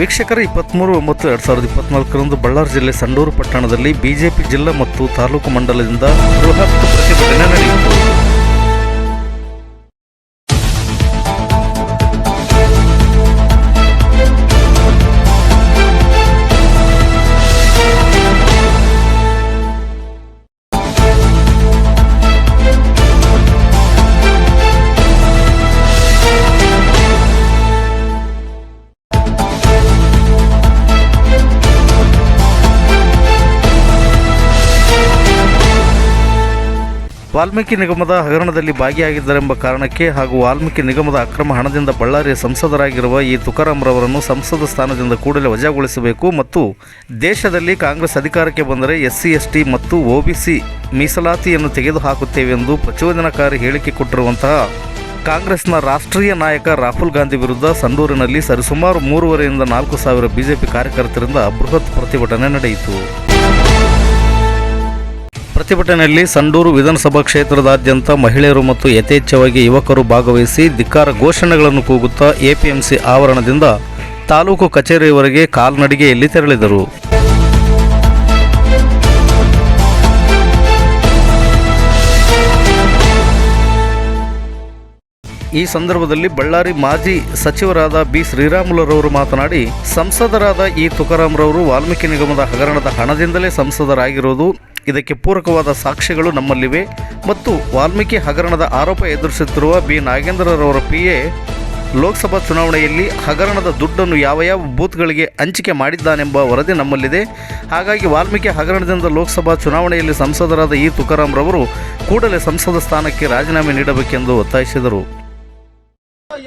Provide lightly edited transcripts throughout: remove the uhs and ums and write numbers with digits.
ವೀಕ್ಷಕರ 23/9/2024 ಬಳ್ಳಾರಿ ಜಿಲ್ಲೆ ಸಂಡೂರು ಪಟ್ಟಣದಲ್ಲಿ ಬಿಜೆಪಿ ಜಿಲ್ಲಾ ಮತ್ತು ತಾಲೂಕು ಮಂಡಲದಿಂದ ಬೃಹತ್ ಪ್ರತಿಭಟನೆ ನಡೆಯಿತು. ವಾಲ್ಮೀಕಿ ನಿಗಮದ ಹಗರಣದಲ್ಲಿ ಭಾಗಿಯಾಗಿದ್ದರೆಂಬ ಕಾರಣಕ್ಕೆ ಹಾಗೂ ವಾಲ್ಮೀಕಿ ನಿಗಮದ ಅಕ್ರಮ ಹಣದಿಂದ ಬಳ್ಳಾರಿಯ ಸಂಸದರಾಗಿರುವ ಈ ತುಕಾರಾಂರವರನ್ನು ಸಂಸದ ಸ್ಥಾನದಿಂದ ಕೂಡಲೇ ವಜಾಗೊಳಿಸಬೇಕು ಮತ್ತು ದೇಶದಲ್ಲಿ ಕಾಂಗ್ರೆಸ್ ಅಧಿಕಾರಕ್ಕೆ ಬಂದರೆ SC/ST ಮತ್ತು OBC ಮೀಸಲಾತಿಯನ್ನು ತೆಗೆದುಹಾಕುತ್ತೇವೆ ಎಂದು ಪ್ರಚೋದನಕಾರಿ ಹೇಳಿಕೆ ಕೊಟ್ಟಿರುವಂತಹ ಕಾಂಗ್ರೆಸ್ನ ರಾಷ್ಟ್ರೀಯ ನಾಯಕ ರಾಹುಲ್ ಗಾಂಧಿ ವಿರುದ್ಧ ಸಂಡೂರಿನಲ್ಲಿ ಸರಿಸುಮಾರು 3,500 ರಿಂದ 4,000 ಬಿಜೆಪಿ ಕಾರ್ಯಕರ್ತರಿಂದ ಬೃಹತ್ ಪ್ರತಿಭಟನೆ ನಡೆಯಿತು. ಪ್ರತಿಭಟನೆಯಲ್ಲಿ ಸಂಡೂರು ವಿಧಾನಸಭಾ ಕ್ಷೇತ್ರದಾದ್ಯಂತ ಮಹಿಳೆಯರು ಮತ್ತು ಯಥೇಚ್ಛವಾಗಿ ಯುವಕರು ಭಾಗವಹಿಸಿ ಧಿಕ್ಕಾರ ಘೋಷಣೆಗಳನ್ನು ಕೂಗುತ್ತಾ APMC ಆವರಣದಿಂದ ತಾಲೂಕು ಕಚೇರಿಯವರೆಗೆ ಕಾಲ್ನಡಿಗೆಯಲ್ಲಿ ತೆರಳಿದರು. ಈ ಸಂದರ್ಭದಲ್ಲಿ ಬಳ್ಳಾರಿ ಮಾಜಿ ಸಚಿವರಾದ B. ಶ್ರೀರಾಮುಲುರವರು ಮಾತನಾಡಿ, ಸಂಸದರಾದ ಈ ತುಕಾರಾಂರವರು ವಾಲ್ಮೀಕಿ ನಿಗಮದ ಹಗರಣದ ಹಣದಿಂದಲೇ ಸಂಸದರಾಗಿರುವುದು, ಇದಕ್ಕೆ ಪೂರಕವಾದ ಸಾಕ್ಷ್ಯಗಳು ನಮ್ಮಲ್ಲಿವೆ ಮತ್ತು ವಾಲ್ಮೀಕಿ ಹಗರಣದ ಆರೋಪ ಎದುರಿಸುತ್ತಿರುವ B. ನಾಗೇಂದ್ರರವರ PA ಲೋಕಸಭಾ ಚುನಾವಣೆಯಲ್ಲಿ ಹಗರಣದ ದುಡ್ಡನ್ನು ಯಾವ ಬೂತ್ಗಳಿಗೆ ಹಂಚಿಕೆ ಮಾಡಿದ್ದಾನೆಂಬ ವರದಿ ನಮ್ಮಲ್ಲಿದೆ. ಹಾಗಾಗಿ ವಾಲ್ಮೀಕಿ ಹಗರಣದಿಂದ ಲೋಕಸಭಾ ಚುನಾವಣೆಯಲ್ಲಿ ಸಂಸದರಾದ ಈ ತುಕಾರಾಂರವರು ಕೂಡಲೇ ಸಂಸದ ಸ್ಥಾನಕ್ಕೆ ರಾಜೀನಾಮೆ ನೀಡಬೇಕೆಂದು ಒತ್ತಾಯಿಸಿದರು.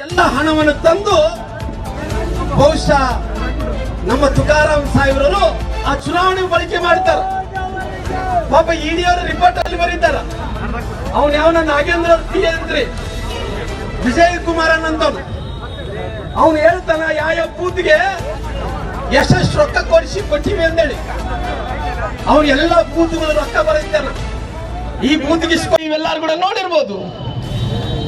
ಎಲ್ಲ ಹಣವನ್ನು ತಂದು ಬಹುಶಃ ನಮ್ಮ ತುಕಾರಾಂ ಸಾಹೇಬರು ಆ ಚುನಾವಣೆ ಬಳಕೆ ಮಾಡ್ತಾರೆ. ಪಾಪ ಇಡಿಯವರ ರಿಪೋರ್ಟ್ ಅಲ್ಲಿ ಬರೀತಾರ, ಅವನ್ ಯಾವನ ನಾಗೇಂದ್ರ PA ವಿಜಯ್ ಕುಮಾರ್ ಅನ್ನಂತವ್ನು, ಅವನು ಹೇಳ್ತಾನ ಯಾವ ಬೂತ್ಗೆ ಎಷ್ಟೆಷ್ಟು ರೊಕ್ಕ ಕೊಟ್ಟಿವಿ ಅಂತೇಳಿ. ಅವ್ನು ಎಲ್ಲ ಬೂತ್ಗಳು ರೊಕ್ಕ ಬರೀತಾನ. ಈ ಬೂತ್ಗೆ ಇವೆಲ್ಲರೂ ಕೂಡ ನೋಡಿರ್ಬೋದು.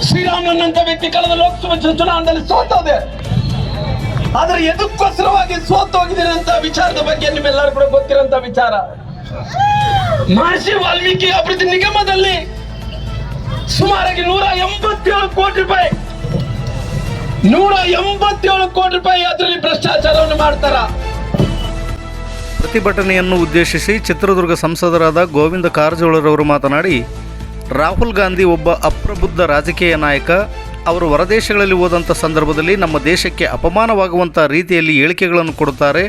ಶ್ರೀರಾಮನಂತ ವ್ಯಕ್ತಿ ಕಳೆದ ಲೋಕಸಭಾ ಚುನಾವಣೆಯಲ್ಲಿ ಸೋತೋದೆ, ಆದ್ರೆ ಎದಕ್ಕೋಸ್ಕರವಾಗಿ ಸೋತೋಗಿದ್ದೀರಿ ಅಂತ ವಿಚಾರದ ಬಗ್ಗೆ ನಿಮ್ಮೆಲ್ಲರೂ ಕೂಡ ಗೊತ್ತಿರೋಂತ ವಿಚಾರ. ಮಹರ್ಷಿ ವಾಲ್ಮೀಕಿ ಅಭಿವೃದ್ಧಿ ನಿಗಮದಲ್ಲಿ ಸುಮಾರಾಗಿ 187 ಕೋಟಿ ರೂಪಾಯಿ 187 ಕೋಟಿ ರೂಪಾಯಿ ಅದರಲ್ಲಿ ಭ್ರಷ್ಟಾಚಾರವನ್ನು ಮಾಡ್ತಾರ. ಪ್ರತಿಭಟನೆಯನ್ನು ಉದ್ದೇಶಿಸಿ ಚಿತ್ರದುರ್ಗ ಸಂಸದರಾದ ಗೋವಿಂದ ಕಾರಜೋಳರವರು ಮಾತನಾಡಿ, ರಾಹುಲ್ ಗಾಂಧಿ ಒಬ್ಬ ಅಪ್ರಬುದ್ಧ ರಾಜಕೀಯ ನಾಯಕ. ಅವರು ಹೊರದೇಶಗಳಲ್ಲಿ ಹೋದಂಥ ಸಂದರ್ಭದಲ್ಲಿ ನಮ್ಮ ದೇಶಕ್ಕೆ ಅಪಮಾನವಾಗುವಂಥ ರೀತಿಯಲ್ಲಿ ಹೇಳಿಕೆಗಳನ್ನು ಕೊಡುತ್ತಾರೆ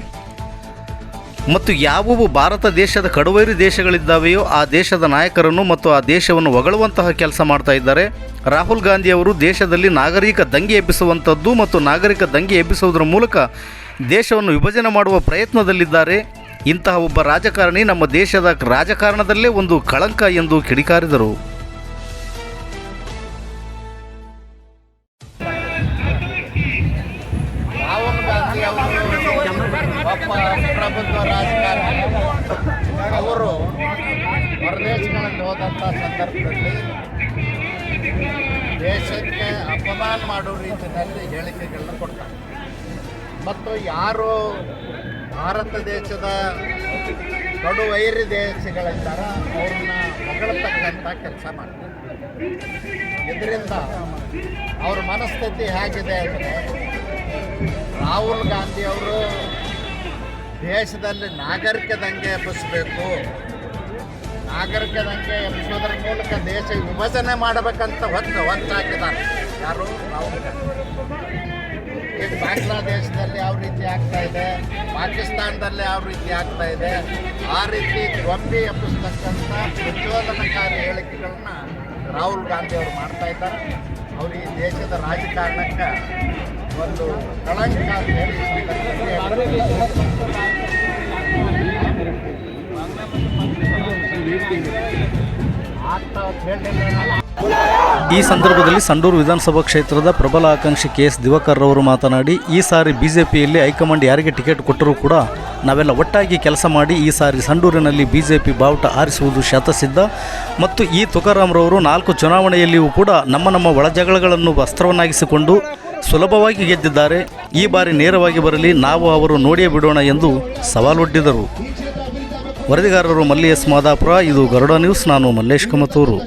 ಮತ್ತು ಯಾವುವು ಭಾರತ ದೇಶದ ಕಡುವೈರಿ ದೇಶಗಳಿದ್ದಾವೆಯೋ ಆ ದೇಶದ ನಾಯಕರನ್ನು ಮತ್ತು ಆ ದೇಶವನ್ನು ಹೊಗಳುವಂತಹ ಕೆಲಸ ಮಾಡ್ತಾ ಇದ್ದಾರೆ. ರಾಹುಲ್ ಗಾಂಧಿಯವರು ದೇಶದಲ್ಲಿ ನಾಗರಿಕ ದಂಗೆ ಎಬ್ಬಿಸುವಂಥದ್ದು ಮತ್ತು ನಾಗರಿಕ ದಂಗೆ ಎಬ್ಬಿಸುವುದರ ಮೂಲಕ ದೇಶವನ್ನು ವಿಭಜನೆ ಮಾಡುವ ಪ್ರಯತ್ನದಲ್ಲಿದ್ದಾರೆ. ಇಂತಹ ಒಬ್ಬ ರಾಜಕಾರಣಿ ನಮ್ಮ ದೇಶದ ರಾಜಕಾರಣದಲ್ಲೇ ಒಂದು ಕಳಂಕ ಎಂದು ಕಿಡಿಕಾರಿದರು. ರಾಹುಲ್ ಗಾಂಧಿ ಒಬ್ಬ ಪ್ರಬುದ್ಧ ರಾಜಕಾರಣಿ. ಅವರು ಹೊರದೇಶಗಳಲ್ಲಿ ಹೋದಂಥ ಸಂದರ್ಭದಲ್ಲಿ ದೇಶಕ್ಕೆ ಅಪಮಾನ ಮಾಡೋ ರೀತಿಯಲ್ಲಿ ಹೇಳಿಕೆಗಳನ್ನ ಕೊಡ್ತಾರೆ ಮತ್ತು ಯಾರು ಭಾರತ ದೇಶದ ಕಡುವೈರಿ ದೇಶಗಳಿದ್ದಾರ ಅವ್ರನ್ನ ಹೊಗಳತಕ್ಕಂಥ ಕೆಲಸ ಮಾಡ್ತಾರೆ. ಇದರಿಂದ ಅವ್ರ ಮನಸ್ಥಿತಿ ಹೇಗಿದೆ ಅಂದರೆ, ರಾಹುಲ್ ಗಾಂಧಿ ಅವರು ದೇಶದಲ್ಲಿ ನಾಗರಿಕ ದಂಗೆ ಎಬ್ಬಿಸಬೇಕು, ನಾಗರಿಕ ದಂಗೆ ಎಬ್ಬಿಸೋದ್ರ ಮೂಲಕ ದೇಶ ವಿಭಜನೆ ಮಾಡಬೇಕಂತ ಹೊತ್ತಾಕಿದ್ದಾರೆ. ಯಾರು? ರಾಹುಲ್ ಗಾಂಧಿ. ಈಗ ಬಾಂಗ್ಲಾದೇಶದಲ್ಲಿ ಯಾವ ರೀತಿ ಆಗ್ತಾ ಇದೆ, ಪಾಕಿಸ್ತಾನದಲ್ಲಿ ಯಾವ ರೀತಿ ಆಗ್ತಾ ಇದೆ, ಆ ರೀತಿ ಗೊಂಬೆ ಎಬ್ಬಿಸ್ತಕ್ಕಂಥ ಪ್ರಚೋದನಕಾರಿ ಹೇಳಿಕೆಗಳನ್ನ ರಾಹುಲ್ ಗಾಂಧಿ ಅವರು ಮಾಡ್ತಾ ಇದ್ದಾರೆ. ಅವರು ಈ ದೇಶದ ರಾಜಕಾರಣಕ್ಕೆ ಒಂದು ಕಳಂಕ ಅಂತ ಹೇಳಿ ಈ ಸಂದರ್ಭದಲ್ಲಿ ಸಂಡೂರು ವಿಧಾನಸಭಾ ಕ್ಷೇತ್ರದ ಪ್ರಬಲ ಆಕಾಂಕ್ಷಿ KS ದಿವಾಕರ್ ಅವರು ಮಾತನಾಡಿ, ಈ ಸಾರಿ ಬಿಜೆಪಿಯಲ್ಲಿ ಹೈಕಮಾಂಡ್ ಯಾರಿಗೆ ಟಿಕೆಟ್ ಕೊಟ್ಟರೂ ಕೂಡ ನಾವೆಲ್ಲ ಒಟ್ಟಾಗಿ ಕೆಲಸ ಮಾಡಿ ಈ ಸಾರಿ ಸಂಡೂರಿನಲ್ಲಿ ಬಿಜೆಪಿ ಬಾವುಟ ಆರಿಸುವುದು ಶತಸಿದ್ಧ ಮತ್ತು ಈ ತುಕಾರಾಂರವರು 4 ಚುನಾವಣೆಯಲ್ಲಿಯೂ ಕೂಡ ನಮ್ಮ ಒಳಜಗಳಗಳನ್ನು ಅಸ್ತ್ರವನ್ನಾಗಿಸಿಕೊಂಡು ಸುಲಭವಾಗಿ ಗೆದ್ದಿದ್ದಾರೆ. ಈ ಬಾರಿ ನೇರವಾಗಿ ಬರಲಿ, ನಾವು ಅವರು ನೋಡಿಯೇ ಬಿಡೋಣ ಎಂದು ಸವಾಲೊಡ್ಡಿದರು. ವರದಿಗಾರರು ಮಲ್ಲಿ ಎಸ್ ಮಾದಾಪುರ. ಇದು ಗರುಡ ನ್ಯೂಸ್. ನಾನು ಮಲ್ಲೇಶ್ ಕಮತೂರು.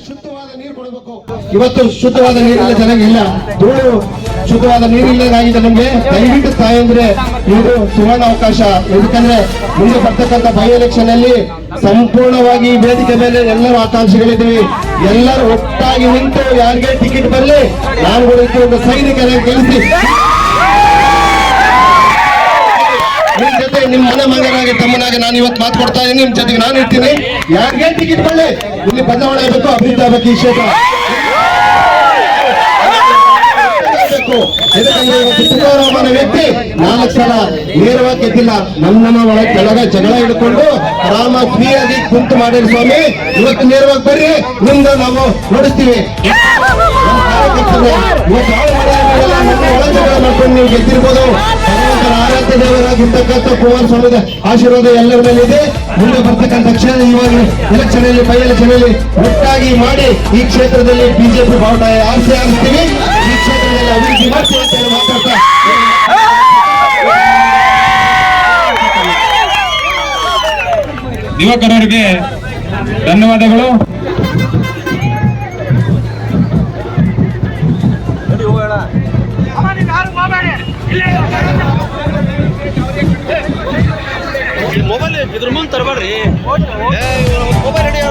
ಇವತ್ತು ಶುದ್ಧವಾದ ನೀರಿಲ್ಲ, ಚೆನ್ನಾಗಿಲ್ಲ. ಧೂಳು ಶುದ್ಧವಾದ ನೀರಿಲ್ಲದಾಗಿದೆ. ನಮ್ಗೆ ದಯವಿಟ್ಟು ತಾಯಂದ್ರೆ ಇದು ಸುವರ್ಣ ಅವಕಾಶ. ಯಾಕಂದ್ರೆ ಮುಂದೆ ಬರ್ತಕ್ಕಂಥ ಬೈ ಎಲೆಕ್ಷನ್ ಅಲ್ಲಿ ಸಂಪೂರ್ಣವಾಗಿ ಈ ವೇದಿಕೆ ಮೇಲೆ ಎಲ್ಲರೂ ಆಕಾಂಕ್ಷಿಗಳಿದ್ದೀವಿ. ಎಲ್ಲರೂ ಒಟ್ಟಾಗಿ ನಿಂತು ಯಾರಿಗೆ ಟಿಕೆಟ್ ಬರಲಿ, ನಾನು ಒಂದು ಸೈನಿಕರಾಗಿ ಗೆಲ್ಲಿಸಿ ನಿಮ್ ಜೊತೆ ನಿಮ್ಮ ಮನೆ ಮಗನಾಗಿ ತಮ್ಮನಾಗಿ ನಾನು ಇವತ್ತು ಮಾತು ಕೊಡ್ತಾ ಇದ್ದೀನಿ. ನಿಮ್ ಜೊತೆಗೆ ನಾನು ಇರ್ತೀನಿ. ಯಾರಿಗೆ ಟಿಕೆಟ್ ಬರಲಿ, ಇಲ್ಲಿ ಬದಲಾವಣೆ ಆಗಬೇಕು, ಅಭಿವೃದ್ಧಿ ಆಗಬೇಕು ಈ ಕ್ಷೇತ್ರ. ತುಕಾರಾಮನ ವ್ಯಕ್ತಿ 4 ಸಲ ನೇರವಾಗಿ ಗೆದ್ದಿಲ್ಲ. ನಮ್ಮ ಒಳಗೆ ಜಗಳ ಹಿಡ್ಕೊಂಡು ರಾಮ ಫ್ರೀಯಾಗಿ ಕುಂತು ಮಾಡಿರಿ ಸ್ವಾಮಿ. ಇವತ್ತು ನೇರವಾಗಿ ಬರ್ರಿ, ಮುಂದೆ ನಾವು ನೋಡಿಸ್ತೀವಿ. ಒಳ ಜಗಳ ಮಾಡ್ಕೊಂಡು ನೀವು ಗೆದ್ದಿರ್ಬೋದು. ಭಗವಂತನ ಆರಾಧ್ಯ ದೇವರಾಗಿರ್ತಕ್ಕಂಥ ಕುಮಾರಸ್ವಾಮಿ ಆಶೀರ್ವಾದ ಎಲ್ಲರ ಮೇಲೆ ಇದೆ. ಮುಂದೆ ಬರ್ತಕ್ಕಂಥ ಕ್ಷೇತ್ರ ಇವಾಗ ಎಲೆಕ್ಷನ್ ಅಲ್ಲಿ ಬೈ ಎಲೆಕ್ಷನ್ ಅಲ್ಲಿ ಒಟ್ಟಾಗಿ ಮಾಡಿ ಈ ಕ್ಷೇತ್ರದಲ್ಲಿ ಬಿಜೆಪಿ ಬಾವುಟ ಆರಿಸ್ತೀವಿ. ಈ ಕ್ಷೇತ್ರದಲ್ಲಿ ಅಭಿವೃದ್ಧಿ ಮಾಡ್ತೀವಿ ಅಂತ ಹೇಳಿ ಮಾತಾಡ್ತಾ ಯುವಕರರಿಗೆ ಧನ್ಯವಾದಗಳು. ಮೊಬೈಲ್ ಇದ್ರ ಮುಂದೆ ತರಬೇಡ್ರಿ. ಮೊಬೈಲ್ ರೆಡಿ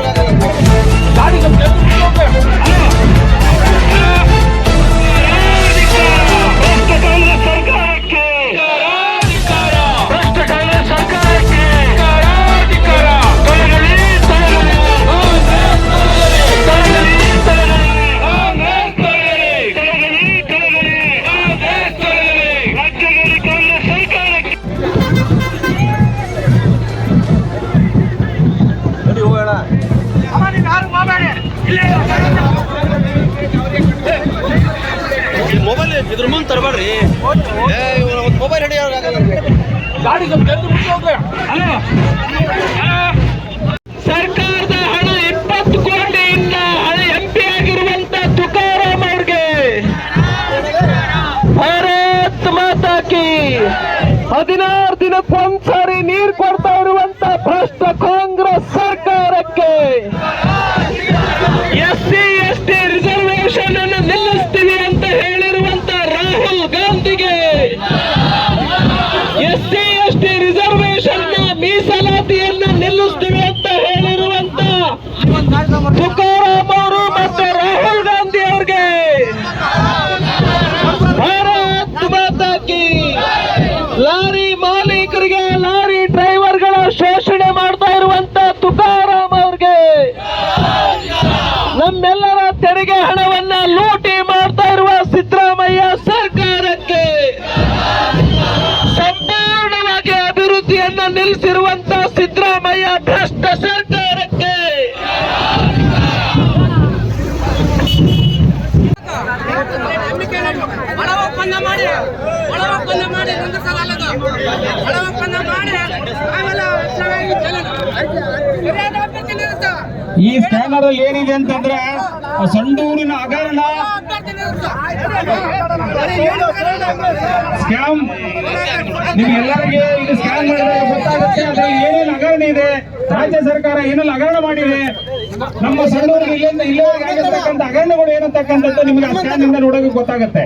ಮೊಬೈಲ್ ಇದ್ರ ಮುಂದೆ ತರಬೇಡ್ರಿ. ಮೊಬೈಲ್ ರೆಡಿ ಗಾಡಿ ಸರ್ಕಾರದ ಹಣ 20 ಕೋಟಿಯಿಂದ ಎಂಪಿ ಆಗಿರುವಂತ ತುಕಾರಾಮ್ ಅವ್ರಿಗೆ ಭಾರತ್ ಮಾತಾ ಕಿ. 16 ದಿನಕ್ಕೊಂದ್ಸಾರಿ ನೀರು ಕೊಡ್ತಾ ಇರುವಂತ ಭ್ರಷ್ಟ ಕಾಂಗ್ರೆಸ್ ಸರ್ಕಾರಕ್ಕೆ, SC ST ರಿಸರ್ವೇಶನ್ ಅನ್ನು ನಿಲ್ಲಿಸ್ತೀವಿ ಅಂತ ಹೇಳಿರುವಂತ ರಾಹುಲ್ ಗಾಂಧಿಗೆ, SC ST ರಿಸರ್ವೇಶನ್ ಮೀಸಲಾತಿಯನ್ನ ನಿಲ್ಲಿಸ್ತೀವಿ ಅಂತ ಹೇಳಿರುವಂತ ತುಕಾರಾಮ್ ಅವರು ಮತ್ತೆ ರಾಹುಲ್ ಗಾಂಧಿ ಅವ್ರಿಗೆ ಭಾರತ್ ಮಾತಾ ಕಿ. ಲಾರಿ ಮಾಲೀಕರಿಗೆ, ಲಾರಿ ಡ್ರೈವರ್ಗಳ ಶೋಷಣೆ ಮಾಡ್ತಾ ಇರುವಂತ ತುಕಾರಾಮ್ ಅವ್ರಿಗೆ, ನಮ್ಮೆಲ್ಲರ ತೆರಿಗೆ ಹಣವನ್ನ ಲೂಟಿ ಮಾಡ್ತಾ ಇರುವ ಸಿದ್ದರಾಮಯ್ಯ ಸರ್ಕಾರಕ್ಕೆ, ಸಂಪೂರ್ಣವಾಗಿ ಅಭಿವೃದ್ಧಿಯನ್ನ ನಿಲ್ಲಿಸಿರುವಂತ ಸಿದ್ದರಾಮಯ್ಯ ಭ್ರಷ್ಟ ಸರ್ಕಾರಕ್ಕೆ, ಈ ಸ್ಕ್ಯಾನರ್ ಅಲ್ಲಿ ಏನಿದೆ ಅಂತಂದ್ರೆ ಸಂಡೂರಿನ ಹಗರಣ ಸ್ಕ್ಯಾಮ್. ನಿಮ್ಗೆಲ್ಲರಿಗೆ ಇದು ಸ್ಕ್ಯಾನ್ ಮಾಡಿದ್ರೆ ಗೊತ್ತಾಗುತ್ತೆ ಅದ್ರಲ್ಲಿ ಏನೇನು ಹಗರಣ ಇದೆ, ರಾಜ್ಯ ಸರ್ಕಾರ ಏನೆಲ್ಲ ಹಗರಣ ಮಾಡಿದೆ, ನಮ್ಮ ಸಂಡೂರಿಗೆ ಇಲ್ಲಿಂದ ಇಲ್ಲಿವರೆಗೆ ಆಗಿರ್ತಕ್ಕಂಥ ಹಗರಣಗಳು ಏನಂತಕ್ಕಂಥದ್ದು ನಿಮ್ಗೆ ಆ ಸ್ಕ್ಯಾನ್ ಇಂದ ನೋಡೋಕೆ ಗೊತ್ತಾಗುತ್ತೆ.